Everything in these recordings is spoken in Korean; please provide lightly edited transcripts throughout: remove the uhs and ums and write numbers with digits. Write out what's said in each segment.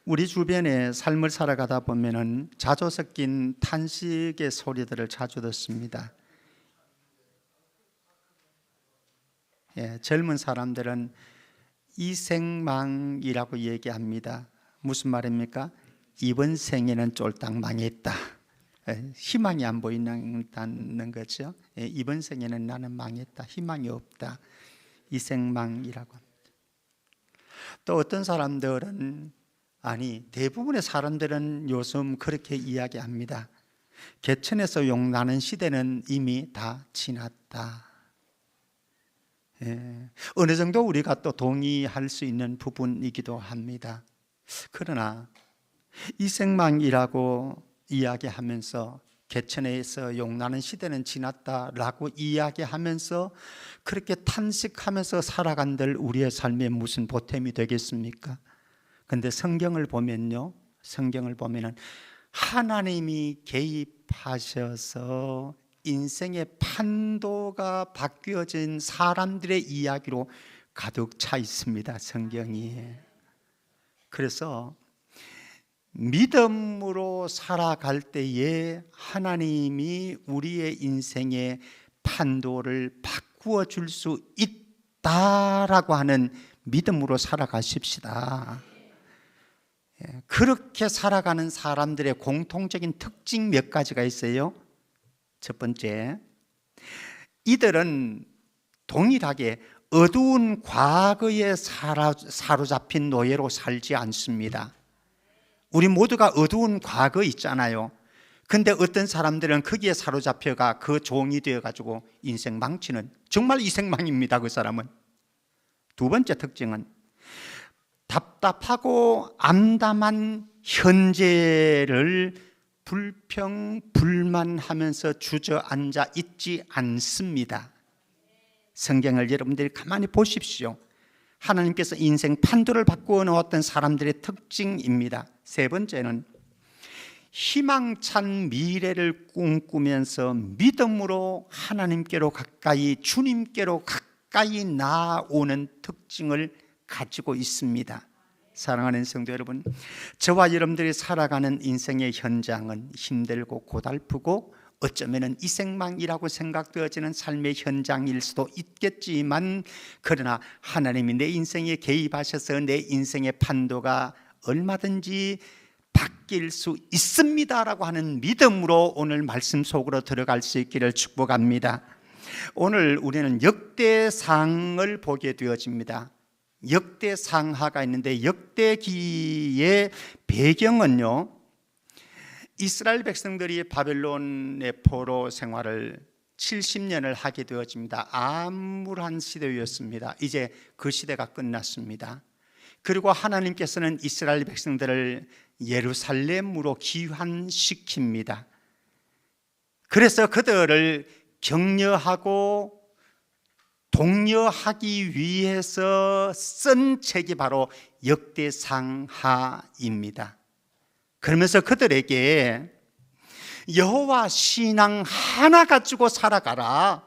우리 주변에 삶을 살아가다 보면은 자조 섞인 탄식의 소리들을 자주 듣습니다. 젊은 사람들은 이생망이라고 얘기합니다. 무슨 말입니까? 이번 생에는 쫄딱 망했다. 희망이 안 보인다는 거죠. 이번 생에는 나는 망했다. 희망이 없다. 이생망이라고 합니다. 또 어떤 사람들은 대부분의 사람들은 요즘 그렇게 이야기합니다. 개천에서 용나는 시대는 이미 다 지났다. 어느 정도 우리가 또 동의할 수 있는 부분이기도 합니다. 그러나 이생망이라고 이야기하면서 개천에서 용나는 시대는 지났다라고 이야기하면서 그렇게 탄식하면서 살아간들 우리의 삶에 무슨 보탬이 되겠습니까? 근데 성경을 보면요, 성경을 보면은 하나님이 개입하셔서 인생의 판도가 바뀌어진 사람들의 이야기로 가득 차 있습니다, 성경이. 그래서 믿음으로 살아갈 때에 하나님이 우리의 인생의 판도를 바꾸어 줄 수 있다라고 하는 믿음으로 살아가십시다. 그렇게 살아가는 사람들의 공통적인 특징 몇 가지가 있어요. 첫 번째, 이들은 동일하게 어두운 과거에 사로잡힌 노예로 살지 않습니다. 우리 모두가 어두운 과거 있잖아요. 근데 어떤 사람들은 거기에 사로잡혀가 그 종이 되어가지고 인생 망치는, 정말 이생망입니다, 그 사람은. 두 번째 특징은 답답하고 암담한 현재를 불평불만하면서 주저앉아 있지 않습니다. 성경을 여러분들이 가만히 보십시오. 하나님께서 인생 판도를 바꾸어 놓았던 사람들의 특징입니다. 세 번째는 희망찬 미래를 꿈꾸면서 믿음으로 하나님께로 가까이, 주님께로 가까이 나아오는 특징을 가지고 있습니다. 사랑하는 성도 여러분, 저와 여러분들이 살아가는 인생의 현장은 힘들고 고달프고 어쩌면 이생망이라고 생각되어지는 삶의 현장일 수도 있겠지만, 그러나 하나님이 내 인생에 개입하셔서 내 인생의 판도가 얼마든지 바뀔 수 있습니다라고 하는 믿음으로 오늘 말씀 속으로 들어갈 수 있기를 축복합니다. 오늘 우리는 역대상을 보게 되어집니다. 역대상하가 있는데, 역대기의 배경은요, 이스라엘 백성들이 바벨론의 포로 생활을 70년을 하게 되어집니다. 암울한 시대였습니다. 이제 그 시대가 끝났습니다. 그리고 하나님께서는 이스라엘 백성들을 예루살렘으로 귀환시킵니다. 그래서 그들을 격려하고 독려하기 위해서 쓴 책이 바로 역대상하입니다. 그러면서 그들에게 여호와 신앙 하나 가지고 살아가라,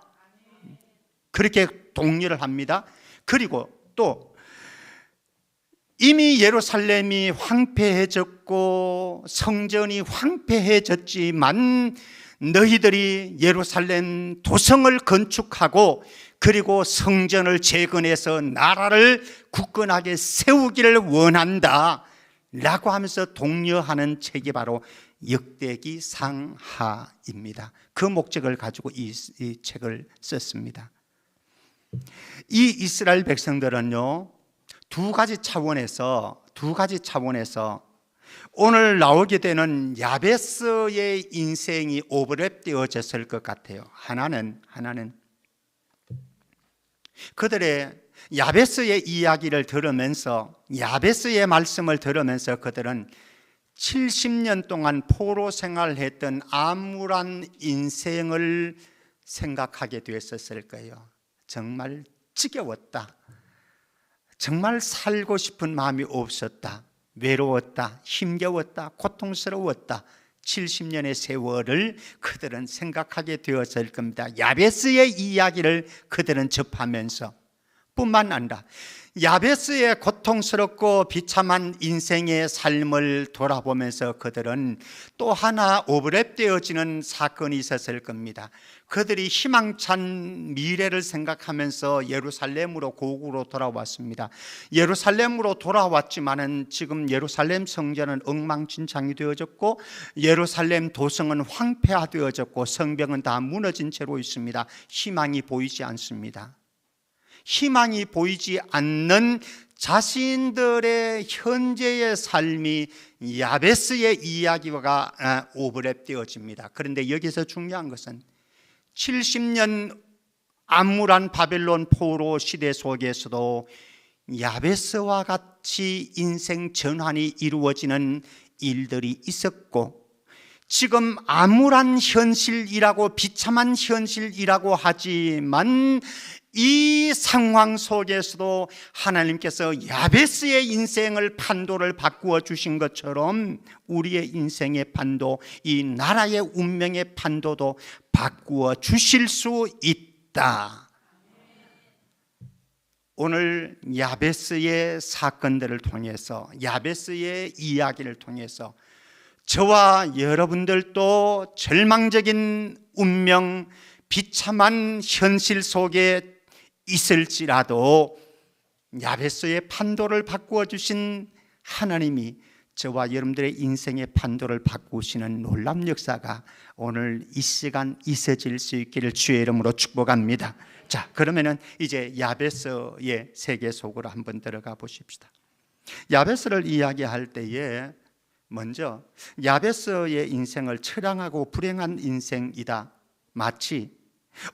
그렇게 독려를 합니다. 그리고 또 이미 예루살렘이 황폐해졌고 성전이 황폐해졌지만 너희들이 예루살렘 도성을 건축하고 그리고 성전을 재건해서 나라를 굳건하게 세우기를 원한다 라고 하면서 독려하는 책이 바로 역대기 상하입니다. 그 목적을 가지고 이 책을 썼습니다. 이 이스라엘 백성들은요, 두 가지 차원에서 오늘 나오게 되는 야베스의 인생이 오버랩되어졌을 것 같아요. 하나는 그들의 야베스의 이야기를 들으면서, 야베스의 말씀을 들으면서 그들은 70년 동안 포로 생활을 했던 암울한 인생을 생각하게 되었을 거예요. 정말 지겨웠다. 정말 살고 싶은 마음이 없었다. 외로웠다. 힘겨웠다. 고통스러웠다. 70년의 세월을 그들은 생각하게 되었을 겁니다. 야베스의 이야기를 그들은 접하면서 뿐만 아니라 야베스의 고통스럽고 비참한 인생의 삶을 돌아보면서 그들은 또 하나 오버랩되어지는 사건이 있었을 겁니다. 그들이 희망찬 미래를 생각하면서 예루살렘으로 고국으로 돌아왔습니다. 예루살렘으로 돌아왔지만은 지금 예루살렘 성전은 엉망진창이 되어졌고 예루살렘 도성은 황폐화되어졌고 성벽은 다 무너진 채로 있습니다. 희망이 보이지 않습니다. 희망이 보이지 않는 자신들의 현재의 삶이 야베스의 이야기가 오버랩되어집니다. 그런데 여기서 중요한 것은 70년 암울한 바벨론 포로 시대 속에서도 야베스와 같이 인생 전환이 이루어지는 일들이 있었고, 지금 암울한 현실이라고 비참한 현실이라고 하지만 이 상황 속에서도 하나님께서 야베스의 인생을 판도를 바꾸어 주신 것처럼 우리의 인생의 판도, 이 나라의 운명의 판도도 바꾸어 주실 수 있다. 오늘 야베스의 사건들을 통해서, 야베스의 이야기를 통해서 저와 여러분들도 절망적인 운명, 비참한 현실 속에 있을지라도 야베스의 판도를 바꾸어 주신 하나님이 저와 여러분들의 인생의 판도를 바꾸시는 놀라운 역사가 오늘 이 시간 있어질 수 있기를 주의 이름으로 축복합니다. 자, 그러면은 이제 야베스의 세계 속으로 한번 들어가 보십시다. 야베스를 이야기할 때에 먼저 야베스의 인생을 처량하고 불행한 인생이다, 마치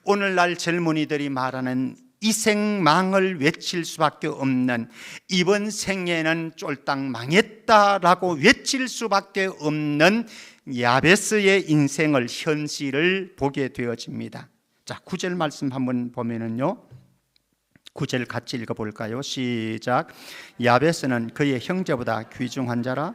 오늘날 젊은이들이 말하는 이생망을 외칠 수밖에 없는, 이번 생에는 쫄딱 망했다라고 외칠 수밖에 없는 야베스의 인생을, 현실을 보게 되어집니다. 자, 9절 말씀 한번 보면은요, 9절 같이 읽어볼까요? 시작. 야베스는 그의 형제보다 귀중한 자라.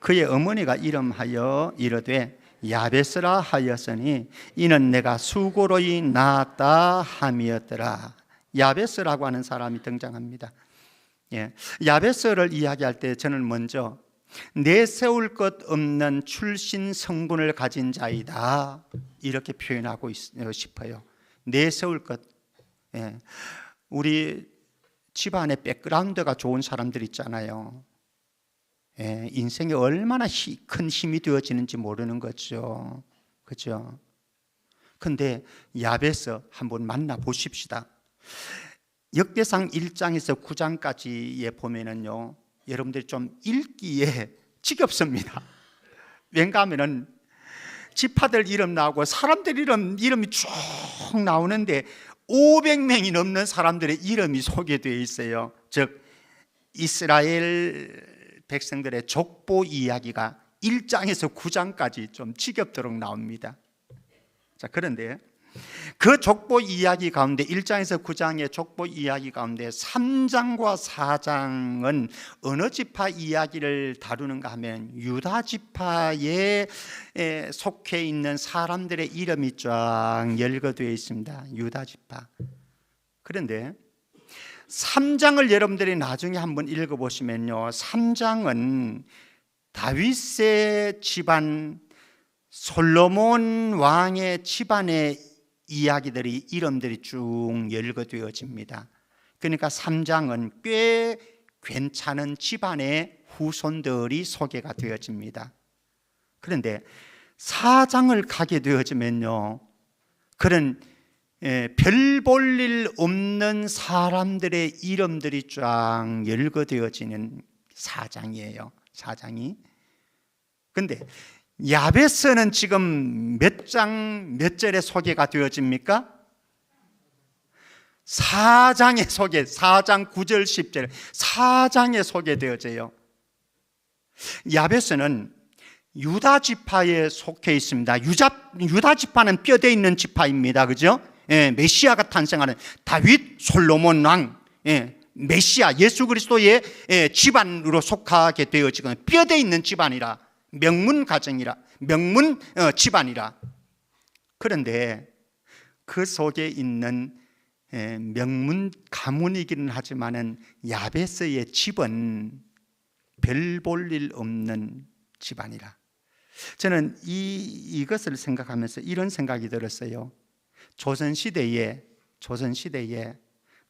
그의 어머니가 이름하여 이르되 야베스라 하였으니 이는 내가 수고로이 낳았다 함이었더라. 야베스라고 하는 사람이 등장합니다. 예, 야베스를 이야기할 때 저는 먼저 내세울 것 없는 출신 성분을 가진 자이다, 이렇게 표현하고 싶어요. 내세울 것. 예, 우리 집안에 백그라운드가 좋은 사람들 있잖아요. 예, 인생에 얼마나 큰 힘이 되어지는지 모르는 거죠. 그죠? 근데 야베스 한번 만나 보십시다. 역대상 1장에서 9장까지에 보면은요, 여러분들이 좀 읽기에 지겹습니다. 왠가 하면은 지파들 이름 나오고 사람들 이름이 쭉 나오는데 500명이 넘는 사람들의 이름이 소개되어 있어요. 즉 이스라엘 백성들의 족보 이야기가 1장에서 9장까지 좀 지겹도록 나옵니다. 자, 그런데 그 족보 이야기 가운데 1장에서 9장의 족보 이야기 가운데 3장과 4장은 어느 지파 이야기를 다루는가 하면 유다 지파에 속해 있는 사람들의 이름이 쫙 열거되어 있습니다. 유다 지파. 그런데 3장을 여러분들이 나중에 한번 읽어보시면요, 3장은 다윗의 집안, 솔로몬 왕의 집안의 이야기들이, 이름들이 쭉 열거되어집니다. 그러니까 3장은 꽤 괜찮은 집안의 후손들이 소개가 되어집니다. 그런데 4장을 가게 되어지면요, 그런 별 볼 일 없는 사람들의 이름들이 쫙 열거되어지는 4장이에요. 4장이. 근데 야베스는 지금 몇 장 몇 절에 소개가 되어집니까? 4장에 소개, 4장 9절 10절 4장에 소개되어져요. 야베스는 유다 지파에 속해 있습니다. 유다 지파는 뼈대 있는 지파입니다. 그죠? 예, 메시아가 탄생하는 다윗 솔로몬 왕, 예, 메시아 예수 그리스도의 집안으로 속하게 되어지고 뼈대 있는 집안이라, 명문 가정이라, 명문 집안이라. 그런데 그 속에 있는 명문 가문이기는 하지만은 야베스의 집은 별 볼 일 없는 집안이라. 저는 이것을 생각하면서 이런 생각이 들었어요. 조선시대에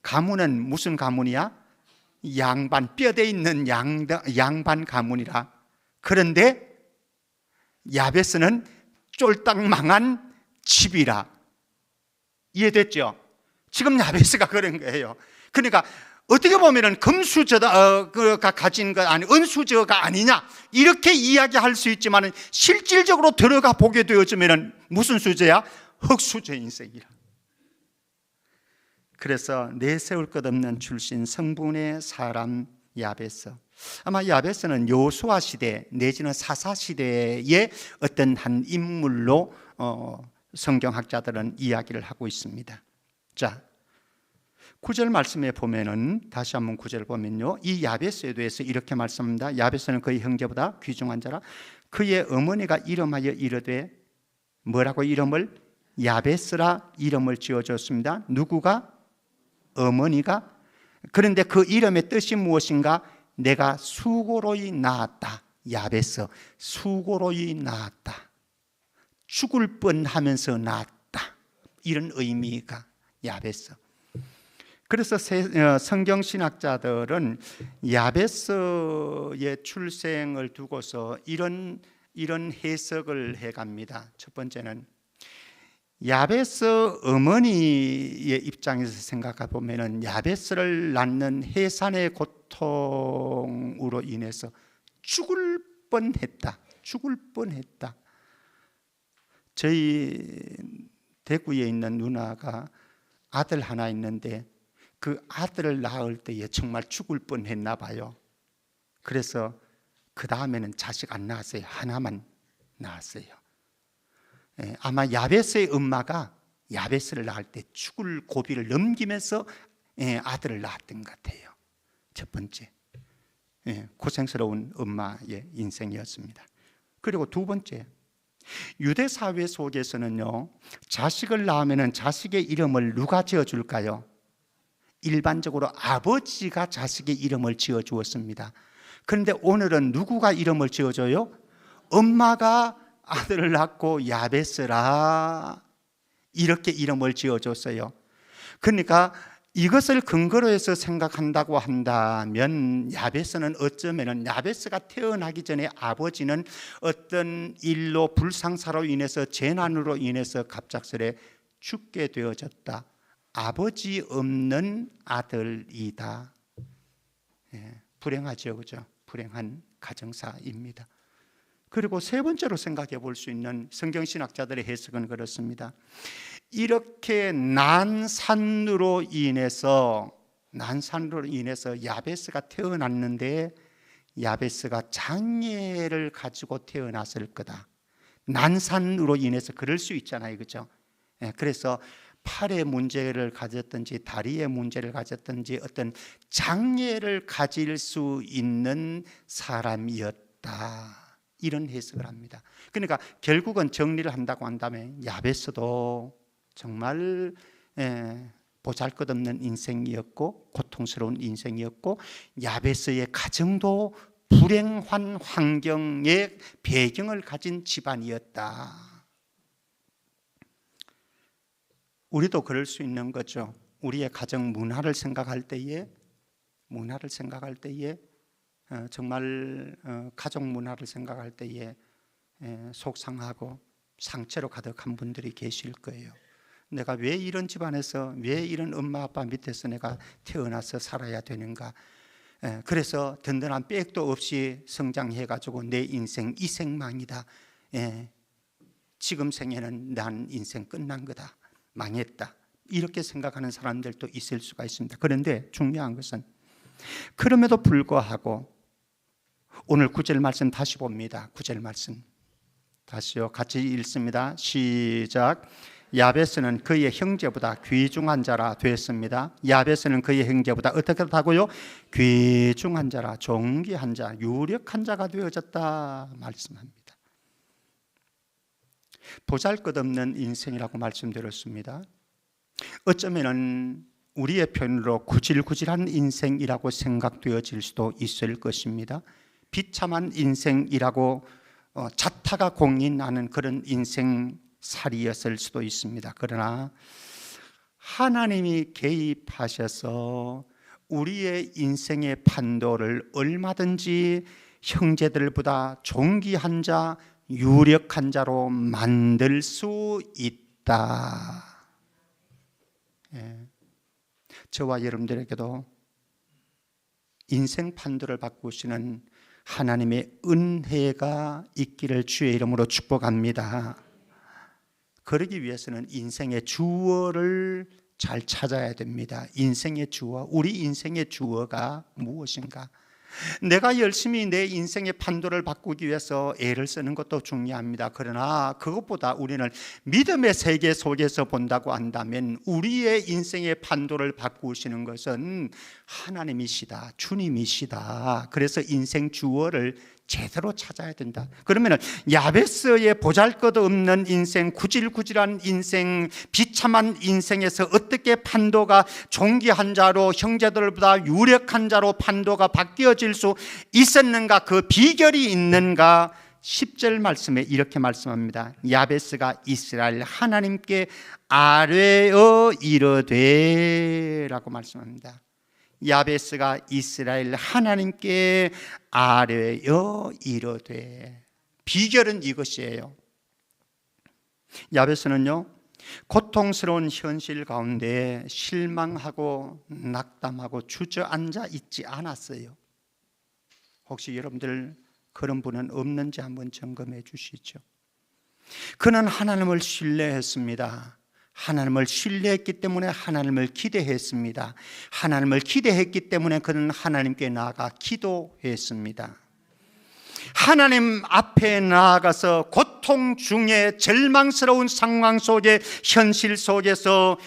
가문은 무슨 가문이야? 양반, 뼈대 있는 양반 가문이라. 그런데 야베스는 쫄딱 망한 집이라. 이해됐죠? 지금 야베스가 그런 거예요. 그러니까 어떻게 보면은 금수저가 가진 것 아니 은수저가 아니냐 이렇게 이야기할 수 있지만은 실질적으로 들어가 보게 되어지면은 무슨 수저야? 흙수저 인생이라. 그래서 내세울 것 없는 출신 성분의 사람 야베스. 아마 야베스는 여호수아 시대 내지는 사사 시대의 어떤 한 인물로 성경학자들은 이야기를 하고 있습니다. 자, 9절 말씀에 보면은 다시 한번 9절 보면요, 이 야베스에 대해서 이렇게 말씀합니다. 야베스는 그의 형제보다 귀중한 자라. 그의 어머니가 이름하여 이르되 뭐라고 이름을? 야베스라 이름을 지어줬습니다. 누구가? 어머니가. 그런데 그 이름의 뜻이 무엇인가? 내가 수고로이 낳았다. 야베스, 수고로이 낳았다. 죽을 뻔하면서 낳았다. 이런 의미가 야베스. 그래서 성경신학자들은 야베스의 출생을 두고서 이런 해석을 해갑니다. 첫 번째는 야베스 어머니의 입장에서 생각해 보면은 야베스를 낳는 해산의 고통으로 인해서 죽을 뻔했다. 저희 대구에 있는 누나가 아들 하나 있는데 그 아들을 낳을 때에 정말 죽을 뻔했나 봐요. 그래서 그 다음에는 자식 안 낳았어요. 하나만 낳았어요. 아마 야베스의 엄마가 야베스를 낳을 때 죽을 고비를 넘기면서 아들을 낳았던 것 같아요. 첫 번째, 고생스러운 엄마의 인생이었습니다. 그리고 두 번째, 유대 사회 속에서는요, 자식을 낳으면 자식의 이름을 누가 지어줄까요? 일반적으로 아버지가 자식의 이름을 지어주었습니다. 그런데 오늘은 누구가 이름을 지어줘요? 엄마가 아들을 낳고 야베스라 이렇게 이름을 지어줬어요. 그러니까 이것을 근거로 해서 생각한다고 한다면 야베스는 어쩌면은 야베스가 태어나기 전에 아버지는 어떤 일로 불상사로 인해서 재난으로 인해서 갑작스레 죽게 되어졌다. 아버지 없는 아들이다. 불행하죠, 그죠? 불행한 가정사입니다. 그리고 세 번째로 생각해 볼 수 있는 성경신학자들의 해석은 그렇습니다. 이렇게 난산으로 인해서 야베스가 태어났는데 야베스가 장애를 가지고 태어났을 거다. 난산으로 인해서 그럴 수 있잖아요, 그죠? 그래서 팔의 문제를 가졌든지 다리의 문제를 가졌든지 어떤 장애를 가질 수 있는 사람이었다. 이런 해석을 합니다. 그러니까 결국은 정리를 한다고 한다면 야베스도 정말 보잘것없는 인생이었고 고통스러운 인생이었고 야베스의 가정도 불행한 환경의 배경을 가진 집안이었다. 우리도 그럴 수 있는 거죠. 우리의 가정 문화를 생각할 때에 정말 가족 문화를 생각할 때에 속상하고 상처로 가득한 분들이 계실 거예요. 내가 왜 이런 집안에서, 왜 이런 엄마 아빠 밑에서 내가 태어나서 살아야 되는가. 그래서 든든한 백도 없이 성장해가지고 내 인생 이생망이다. 지금 생에는 난 인생 끝난 거다. 망했다. 이렇게 생각하는 사람들도 있을 수가 있습니다. 그런데 중요한 것은 그럼에도 불구하고 오늘 9절 말씀 다시 봅니다. 9절 말씀 다시요. 같이 읽습니다. 시작. 야베스는 그의 형제보다 귀중한 자라 되었습니다. 야베스는 그의 형제보다 어떻게 하고요? 귀중한 자라, 존귀한 자, 유력한 자가 되어졌다 말씀합니다. 보잘것없는 인생이라고 말씀드렸습니다. 어쩌면은 우리의 편으로 구질구질한 인생이라고 생각되어질 수도 있을 것입니다. 비참한 인생이라고 자타가 공인하는 그런 인생살이였을 수도 있습니다. 그러나 하나님이 개입하셔서 우리의 인생의 판도를 얼마든지 형제들보다 존귀한 자, 유력한 자로 만들 수 있다. 저와 여러분들에게도 인생 판도를 바꾸시는 하나님의 은혜가 있기를 주의 이름으로 축복합니다. 그러기 위해서는 인생의 주어를 잘 찾아야 됩니다. 인생의 주어, 우리 인생의 주어가 무엇인가? 내가 열심히 내 인생의 판도를 바꾸기 위해서 애를 쓰는 것도 중요합니다. 그러나 그것보다 우리는 믿음의 세계 속에서 본다고 한다면 우리의 인생의 판도를 바꾸시는 것은 하나님이시다, 주님이시다. 그래서 인생 주어를 제대로 찾아야 된다. 그러면 야베스의 보잘것없는 인생, 구질구질한 인생, 비참한 인생에서 어떻게 판도가 존귀한 자로, 형제들보다 유력한 자로 판도가 바뀌어질 수 있었는가, 그 비결이 있는가? 10절 말씀에 이렇게 말씀합니다. 야베스가 이스라엘 하나님께 아뢰어 이르되 라고 말씀합니다. 야베스가 이스라엘 하나님께 아뢰어 이르되. 비결은 이것이에요. 야베스는요, 고통스러운 현실 가운데 실망하고 낙담하고 주저앉아 있지 않았어요. 혹시 여러분들 그런 분은 없는지 한번 점검해 주시죠. 그는 하나님을 신뢰했습니다. 하나님을 신뢰했기 때문에 하나님을 기대했습니다. 하나님을 기대했기 때문에 그는 하나님께 나아가 기도했습니다. 하나님 앞에 나아가서 고통 중에 절망스러운 상황 속에, 현실 속에서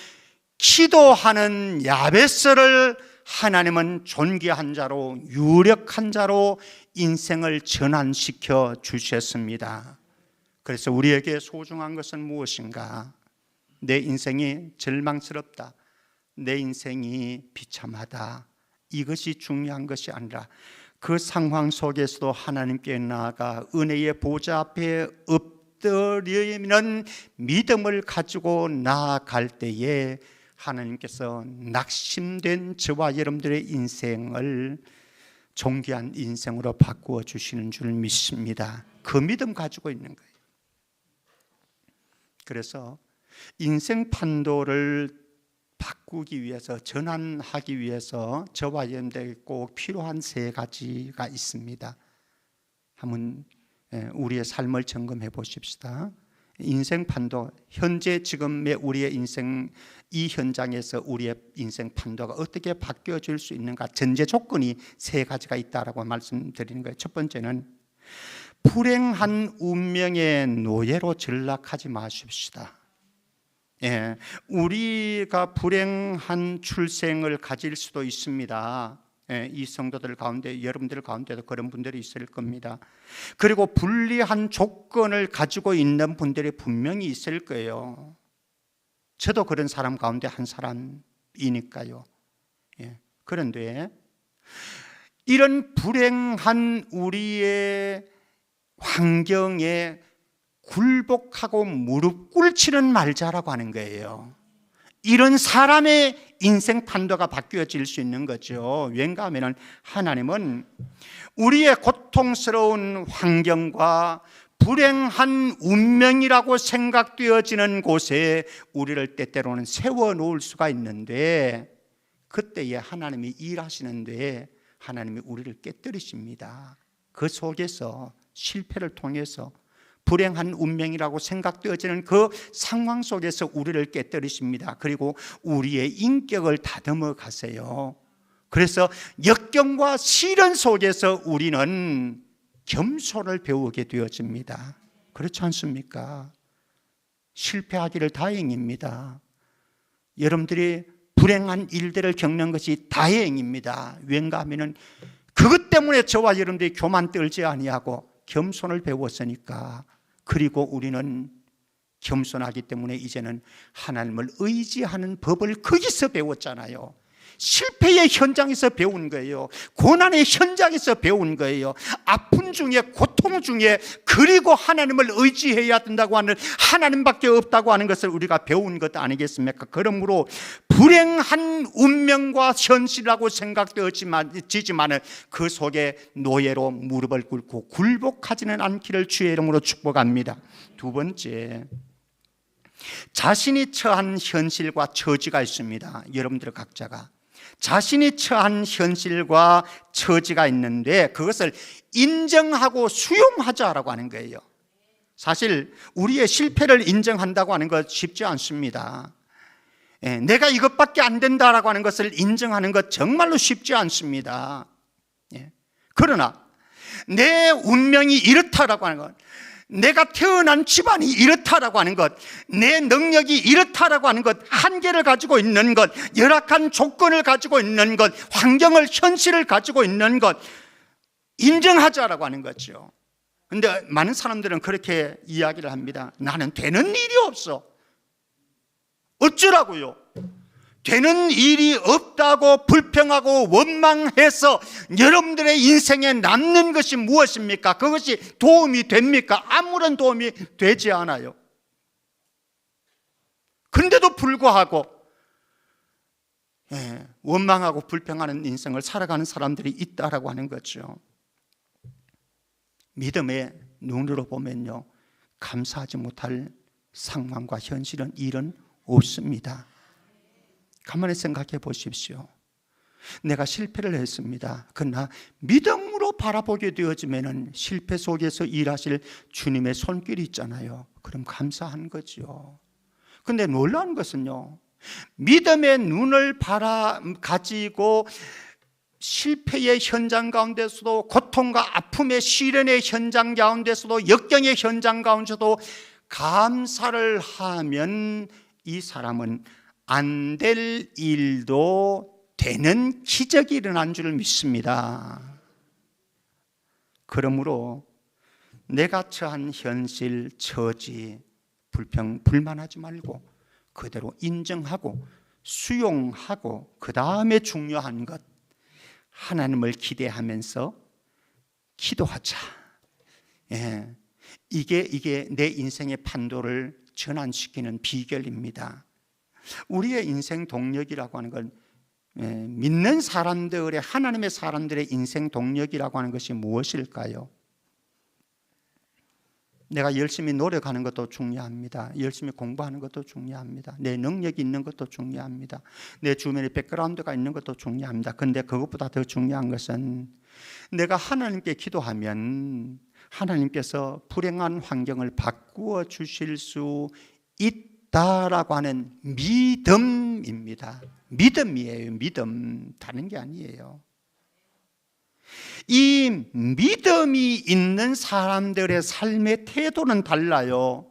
기도하는 야베스를 하나님은 존귀한 자로, 유력한 자로 인생을 전환시켜 주셨습니다. 그래서 우리에게 소중한 것은 무엇인가? 내 인생이 절망스럽다, 내 인생이 비참하다, 이것이 중요한 것이 아니라 그 상황 속에서도 하나님께 나아가 은혜의 보좌 앞에 엎드리는 믿음을 가지고 나아갈 때에 하나님께서 낙심된 저와 여러분들의 인생을 존귀한 인생으로 바꾸어 주시는 줄 믿습니다. 그 믿음 가지고 있는 거예요. 그래서 인생 판도를 바꾸기 위해서, 전환하기 위해서 저와 여러분들에게 꼭 필요한 세 가지가 있습니다. 한번 우리의 삶을 점검해 보십시다. 인생 판도, 현재 지금의 우리의 인생, 이 현장에서 우리의 인생 판도가 어떻게 바뀌어질 수 있는가? 전제 조건이 세 가지가 있다라고 말씀드리는 거예요. 첫 번째는 불행한 운명의 노예로 전락하지 마십시다. 우리가 불행한 출생을 가질 수도 있습니다. 이 성도들 가운데, 여러분들 가운데도 그런 분들이 있을 겁니다. 그리고 불리한 조건을 가지고 있는 분들이 분명히 있을 거예요. 저도 그런 사람 가운데 한 사람이니까요. 그런데 이런 불행한 우리의 환경에 굴복하고 무릎 꿇지는 말자라고 하는 거예요. 이런 사람의 인생 판도가 바뀌어질 수 있는 거죠. 왠가 하면 하나님은 우리의 고통스러운 환경과 불행한 운명이라고 생각되어지는 곳에 우리를 때때로는 세워놓을 수가 있는데, 그때에 하나님이 일하시는데 하나님이 우리를 깨뜨리십니다. 그 속에서 실패를 통해서 불행한 운명이라고 생각되어지는 그 상황 속에서 우리를 깨뜨리십니다. 그리고 우리의 인격을 다듬어 가세요. 그래서 역경과 시련 속에서 우리는 겸손을 배우게 되어집니다. 그렇지 않습니까? 실패하기를 다행입니다. 여러분들이 불행한 일들을 겪는 것이 다행입니다. 왠가 하면은 그것 때문에 저와 여러분들이 교만 떨지 아니하고 겸손을 배웠으니까. 그리고 우리는 겸손하기 때문에 이제는 하나님을 의지하는 법을 거기서 배웠잖아요. 실패의 현장에서 배운 거예요. 고난의 현장에서 배운 거예요. 아픔 중에, 고통 중에, 그리고 하나님을 의지해야 된다고 하는, 하나님밖에 없다고 하는 것을 우리가 배운 것 아니겠습니까? 그러므로 불행한 운명과 현실이라고 생각되지만 그 속에 노예로 무릎을 꿇고 굴복하지는 않기를 주의 이름으로 축복합니다. 두 번째, 자신이 처한 현실과 처지가 있습니다. 여러분들 각자가 자신이 처한 현실과 처지가 있는데 그것을 인정하고 수용하자라고 하는 거예요. 사실 우리의 실패를 인정한다고 하는 것 쉽지 않습니다. 내가 이것밖에 안 된다라고 하는 것을 인정하는 것 정말로 쉽지 않습니다. 그러나 내 운명이 이렇다라고 하는 것, 내가 태어난 집안이 이렇다라고 하는 것, 내 능력이 이렇다라고 하는 것, 한계를 가지고 있는 것, 열악한 조건을 가지고 있는 것, 환경을, 현실을 가지고 있는 것, 인정하자라고 하는 거죠. 그런데 많은 사람들은 그렇게 이야기를 합니다. 나는 되는 일이 없어. 어쩌라고요? 되는 일이 없다고 불평하고 원망해서 여러분들의 인생에 남는 것이 무엇입니까? 그것이 도움이 됩니까? 아무런 도움이 되지 않아요. 그런데도 불구하고 원망하고 불평하는 인생을 살아가는 사람들이 있다라고 하는 거죠. 믿음의 눈으로 보면요, 감사하지 못할 상황과 현실은, 일은 없습니다. 가만히 생각해 보십시오. 내가 실패를 했습니다. 그러나 믿음으로 바라보게 되어지면 실패 속에서 일하실 주님의 손길이 있잖아요. 그럼 감사한 거죠. 그런데 놀라운 것은요, 믿음의 눈을 가지고 실패의 현장 가운데서도, 고통과 아픔의 시련의 현장 가운데서도, 역경의 현장 가운데서도 감사를 하면 이 사람은 안 될 일도 되는 기적이 일어난 줄 믿습니다. 그러므로 내가 처한 현실, 처지, 불만하지 말고 그대로 인정하고 수용하고, 그 다음에 중요한 것, 하나님을 기대하면서 기도하자. 이게 내 인생의 판도를 전환시키는 비결입니다. 우리의 인생 동력이라고 하는 건, 믿는 사람들의, 하나님의 사람들의 인생 동력이라고 하는 것이 무엇일까요? 내가 열심히 노력하는 것도 중요합니다. 열심히 공부하는 것도 중요합니다. 내 능력이 있는 것도 중요합니다. 내 주변에 백그라운드가 있는 것도 중요합니다. 그런데 그것보다 더 중요한 것은 내가 하나님께 기도하면 하나님께서 불행한 환경을 바꾸어 주실 수 있다라고 하는 믿음입니다. 믿음이에요. 믿음, 다른 게 아니에요. 이 믿음이 있는 사람들의 삶의 태도는 달라요.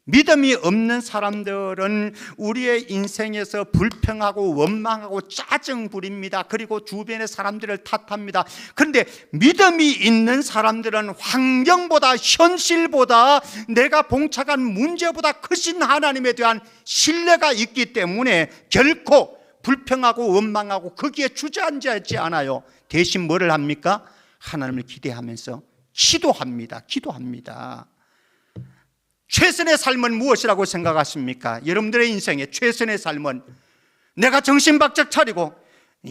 믿음이 없는 사람들은 우리의 인생에서 불평하고 원망하고 짜증 부립니다. 그리고 주변의 사람들을 탓합니다. 그런데 믿음이 있는 사람들은 환경보다, 현실보다, 내가 봉착한 문제보다 크신 하나님에 대한 신뢰가 있기 때문에 결코 불평하고 원망하고 거기에 주저앉지 않아요. 대신 뭐를 합니까? 하나님을 기대하면서 기도합니다. 최선의 삶은 무엇이라고 생각하십니까? 여러분들의 인생의 최선의 삶은 내가 정신 바짝 차리고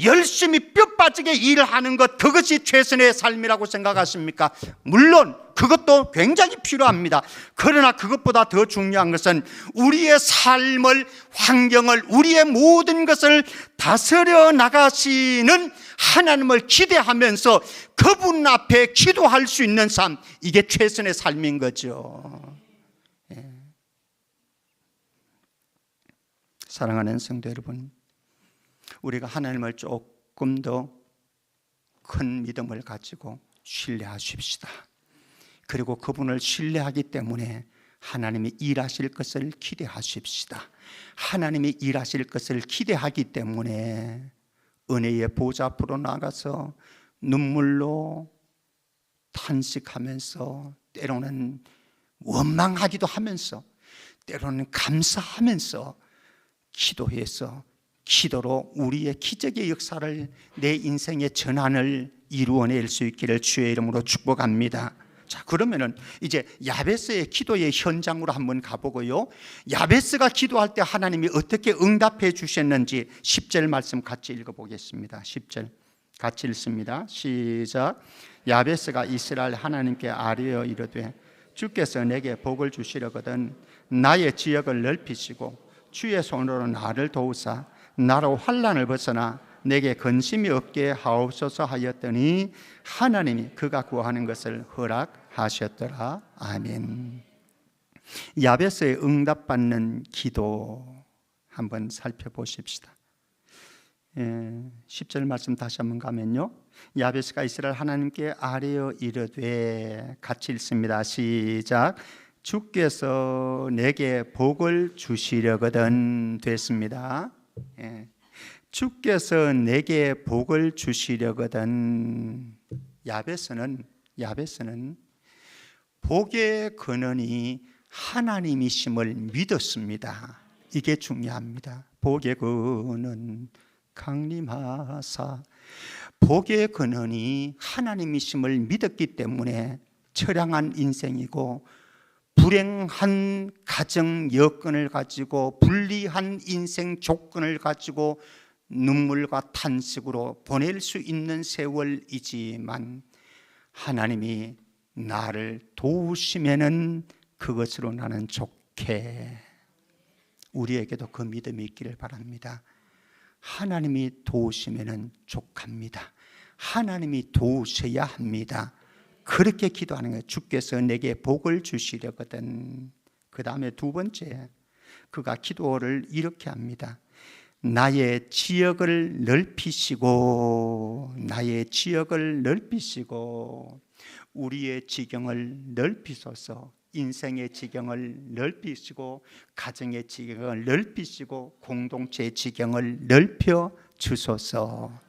열심히 뼈 빠지게 일하는 것, 그것이 최선의 삶이라고 생각하십니까? 물론 그것도 굉장히 필요합니다. 그러나 그것보다 더 중요한 것은 우리의 삶을, 환경을, 우리의 모든 것을 다스려 나가시는 하나님을 기대하면서 그분 앞에 기도할 수 있는 삶, 이게 최선의 삶인 거죠. 사랑하는 성도 여러분, 우리가 하나님을 조금 더 큰 믿음을 가지고 신뢰하십시다. 그리고 그분을 신뢰하기 때문에 하나님이 일하실 것을 기대하십시다. 하나님이 일하실 것을 기대하기 때문에 은혜의 보좌 앞으로 나가서 눈물로 탄식하면서, 때로는 원망하기도 하면서, 때로는 감사하면서 기도해서 기도로 우리의 기적의 역사를 내 인생의 전환을 이루어낼 수 있기를 주의 이름으로 축복합니다. 자, 그러면은 이제 야베스의 기도의 현장으로 한번 가보고요. 야베스가 기도할 때 하나님이 어떻게 응답해 주셨는지 10절 말씀 같이 읽어보겠습니다. 10절 같이 읽습니다. 시작. 야베스가 이스라엘 하나님께 아뢰어 이르되 주께서 내게 복을 주시려거든 나의 지역을 넓히시고 주의 손으로 나를 도우사 나로 환난을 벗어나 내게 근심이 없게 하옵소서 하였더니 하나님이 그가 구하는 것을 허락하셨더라. 아멘. 야베스의 응답받는 기도 한번 살펴보십시다. 10절 말씀 다시 한번 가면요. 야베스가 이스라엘 하나님께 아뢰어 이르되 같이 읽습니다. 시작. 주께서 내게 복을 주시려거든 됐습니다. 주께서 내게 복을 주시려거든. 야베스는 복의 근원이 하나님이심을 믿었습니다. 이게 중요합니다. 복의 근원 강림하사, 복의 근원이 하나님이심을 믿었기 때문에 처량한 인생이고 불행한 가정 여건을 가지고 불리한 인생 조건을 가지고 눈물과 탄식으로 보낼 수 있는 세월이지만 하나님이 나를 도우시면은 그것으로 나는 좋게. 우리에게도 그 믿음이 있기를 바랍니다. 하나님이 도우시면은 족합니다. 하나님이 도우셔야 합니다. 그렇게 기도하는 거예요. 주께서 내게 복을 주시려거든. 그 다음에 두 번째, 그가 기도를 이렇게 합니다. 나의 지역을 넓히시고, 나의 지역을 넓히시고, 우리의 지경을 넓히소서. 인생의 지경을 넓히시고, 가정의 지경을 넓히시고, 공동체의 지경을 넓혀 주소서.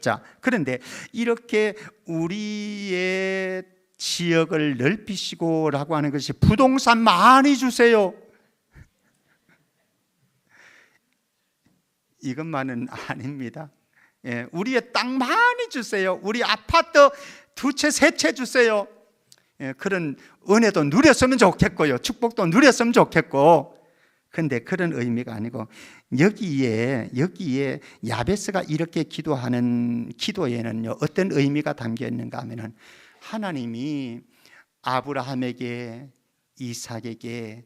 자, 그런데 이렇게 우리의 지역을 넓히시고 라고 하는 것이 부동산 많이 주세요, 이것만은 아닙니다. 우리의 땅 많이 주세요. 우리 아파트 2채 3채 주세요. 그런 은혜도 누렸으면 좋겠고요, 축복도 누렸으면 좋겠고. 그런데 그런 의미가 아니고 여기에 야베스가 이렇게 기도하는 기도에는요, 어떤 의미가 담겨 있는가 하면은 하나님이 아브라함에게, 이삭에게,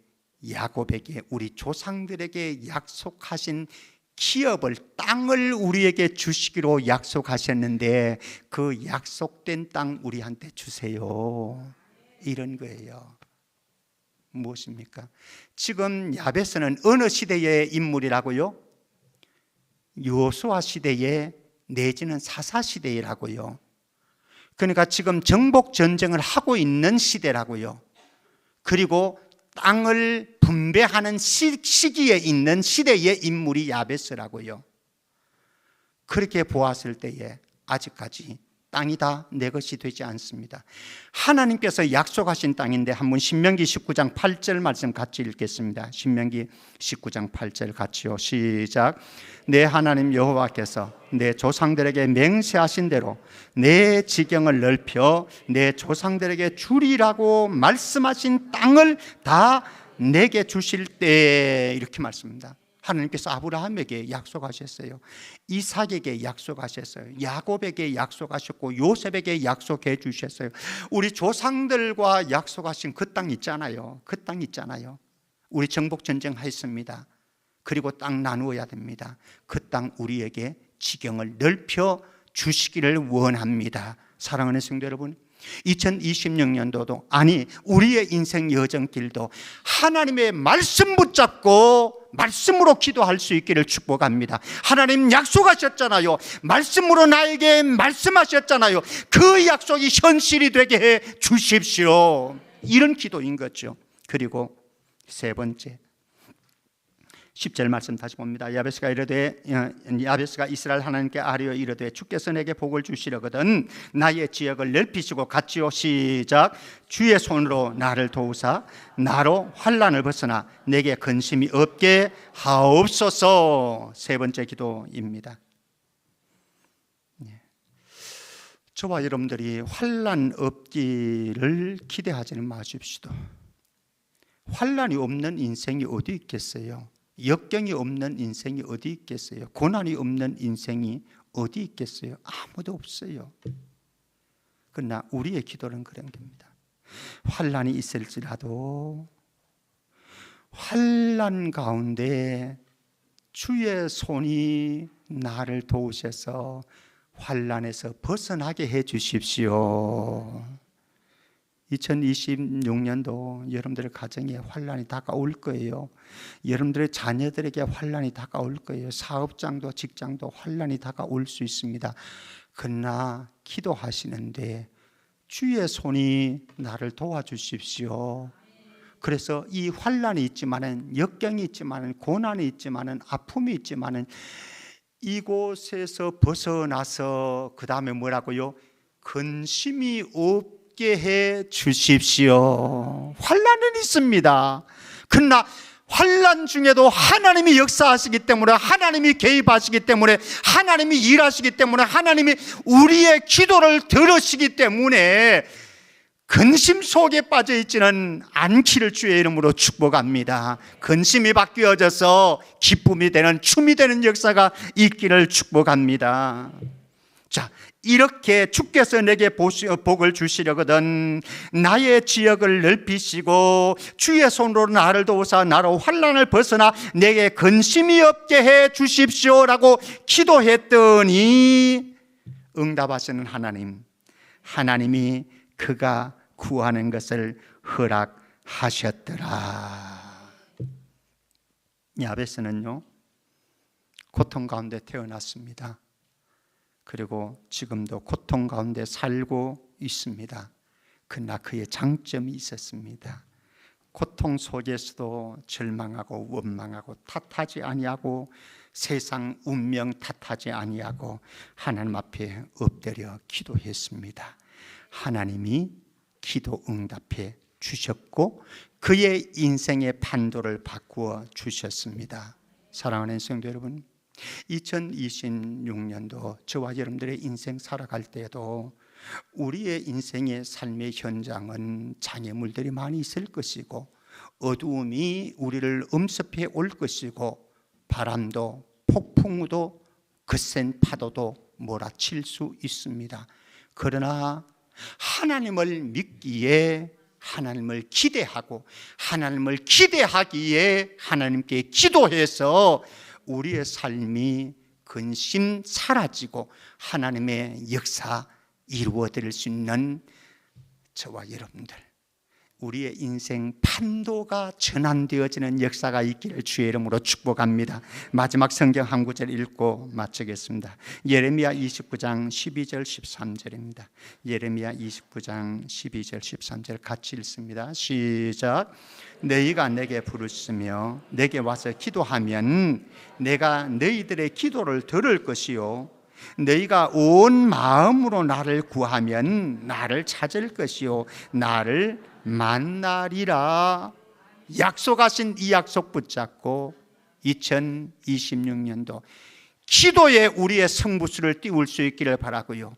야곱에게, 우리 조상들에게 약속하신 기업을, 땅을 우리에게 주시기로 약속하셨는데 그 약속된 땅 우리한테 주세요, 이런 거예요. 무엇입니까? 지금 야베스는 어느 시대의 인물이라고요? 여호수아 시대에, 내지는 사사 시대라고요. 그러니까 지금 정복 전쟁을 하고 있는 시대라고요. 그리고 땅을 분배하는 시기에 있는 시대의 인물이 야베스라고요. 그렇게 보았을 때에 아직까지 땅이 다 내 것이 되지 않습니다. 하나님께서 약속하신 땅인데 한번 신명기 19장 8절 말씀 같이 읽겠습니다. 신명기 19장 8절 같이요. 시작. 내 하나님 여호와께서 내 조상들에게 맹세하신 대로 내 지경을 넓혀 내 조상들에게 주리라고 말씀하신 땅을 다 내게 주실 때, 이렇게 말씀합니다. 하나님께서 아브라함에게 약속하셨어요. 이삭에게 약속하셨어요. 야곱에게 약속하셨고 요셉에게 약속해 주셨어요. 우리 조상들과 약속하신 그 땅 있잖아요. 그 땅 있잖아요. 우리 정복 전쟁 했습니다. 그리고 땅 나누어야 됩니다. 그 땅 우리에게 지경을 넓혀 주시기를 원합니다. 사랑하는 성도 여러분, 2026년도도 아니 우리의 인생 여정길도 하나님의 말씀 붙잡고 말씀으로 기도할 수 있기를 축복합니다. 하나님 약속하셨잖아요. 말씀으로 나에게 말씀하셨잖아요. 그 약속이 현실이 되게 해 주십시오. 이런 기도인 거죠. 그리고 세 번째, 10절 말씀 다시 봅니다. 야베스가 이스라엘 하나님께 아뢰어 이르되 주께서 내게 복을 주시려거든 나의 지역을 넓히시고 같이요. 시작. 주의 손으로 나를 도우사 나로 환난을 벗어나 내게 근심이 없게 하옵소서. 세 번째 기도입니다. 저와 여러분들이 환난 없기를 기대하지는 마십시오. 환난이 없는 인생이 어디 있겠어요? 역경이 없는 인생이 어디 있겠어요? 고난이 없는 인생이 어디 있겠어요? 아무도 없어요. 그러나 우리의 기도는 그런 겁니다. 환난이 있을지라도 환난 가운데 주의 손이 나를 도우셔서 환난에서 벗어나게 해 주십시오. 2026년도 여러분들의 가정에 환난이 다가올 거예요. 여러분들의 자녀들에게 환난이 다가올 거예요. 사업장도 직장도 환난이 다가올 수 있습니다. 그러나 기도하시는데 주의 손이 나를 도와주십시오. 그래서 이 환난이 있지만은, 역경이 있지만은, 고난이 있지만은, 아픔이 있지만은 이곳에서 벗어나서 그 다음에 뭐라고요? 근심이 없게 해 주십시오. 환난은 있습니다. 그러나 환난 중에도 하나님이 역사하시기 때문에, 하나님이 개입하시기 때문에, 하나님이 일하시기 때문에, 하나님이 우리의 기도를 들으시기 때문에 근심 속에 빠져 있지는 않기를 주의 이름으로 축복합니다. 근심이 바뀌어져서 기쁨이 되는, 춤이 되는 역사가 있기를 축복합니다. 자, 이렇게 주께서 내게 복을 주시려거든 나의 지역을 넓히시고 주의 손으로 나를 도우사 나로 환난을 벗어나 내게 근심이 없게 해 주십시오라고 기도했더니 응답하시는 하나님, 하나님이 그가 구하는 것을 허락하셨더라. 야베스는요, 고통 가운데 태어났습니다. 그리고 지금도 고통 가운데 살고 있습니다. 그러나 그의 장점이 있었습니다. 고통 속에서도 절망하고 원망하고 탓하지 아니하고 세상 운명 탓하지 아니하고 하나님 앞에 엎드려 기도했습니다. 하나님이 기도 응답해 주셨고 그의 인생의 판도를 바꾸어 주셨습니다. 사랑하는 성도 여러분, 2026년도 저와 여러분들의 인생 살아갈 때에도 우리의 인생의 삶의 현장은 장애물들이 많이 있을 것이고 어두움이 우리를 엄습해 올 것이고 바람도 폭풍우도 거센 파도도 몰아칠 수 있습니다. 그러나 하나님을 믿기에, 하나님을 기대하고 하나님을 기대하기에 하나님께 기도해서 우리의 삶이 근심 사라지고 하나님의 역사 이루어드릴 수 있는 저와 여러분들, 우리의 인생 판도가 전환되어지는 역사가 있기를 주의 이름으로 축복합니다. 마지막 성경 한 구절 읽고 마치겠습니다. 예레미야 29장 12절 13절입니다. 예레미야 29장 12절 13절 같이 읽습니다. 시작. 너희가 내게 부르시며 내게 와서 기도하면 내가 너희들의 기도를 들을 것이요 너희가 온 마음으로 나를 구하면 나를 찾을 것이요 나를 만나리라. 약속하신 이 약속 붙잡고 2026년도 기도에 우리의 승부수를 띄울 수 있기를 바라고요.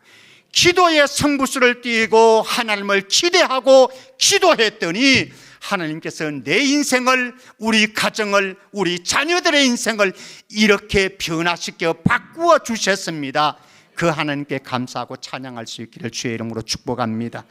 기도의 승부수를 띄고 하나님을 기대하고 기도했더니 하나님께서 내 인생을, 우리 가정을, 우리 자녀들의 인생을 이렇게 변화시켜 바꾸어 주셨습니다. 그 하나님께 감사하고 찬양할 수 있기를 주의 이름으로 축복합니다.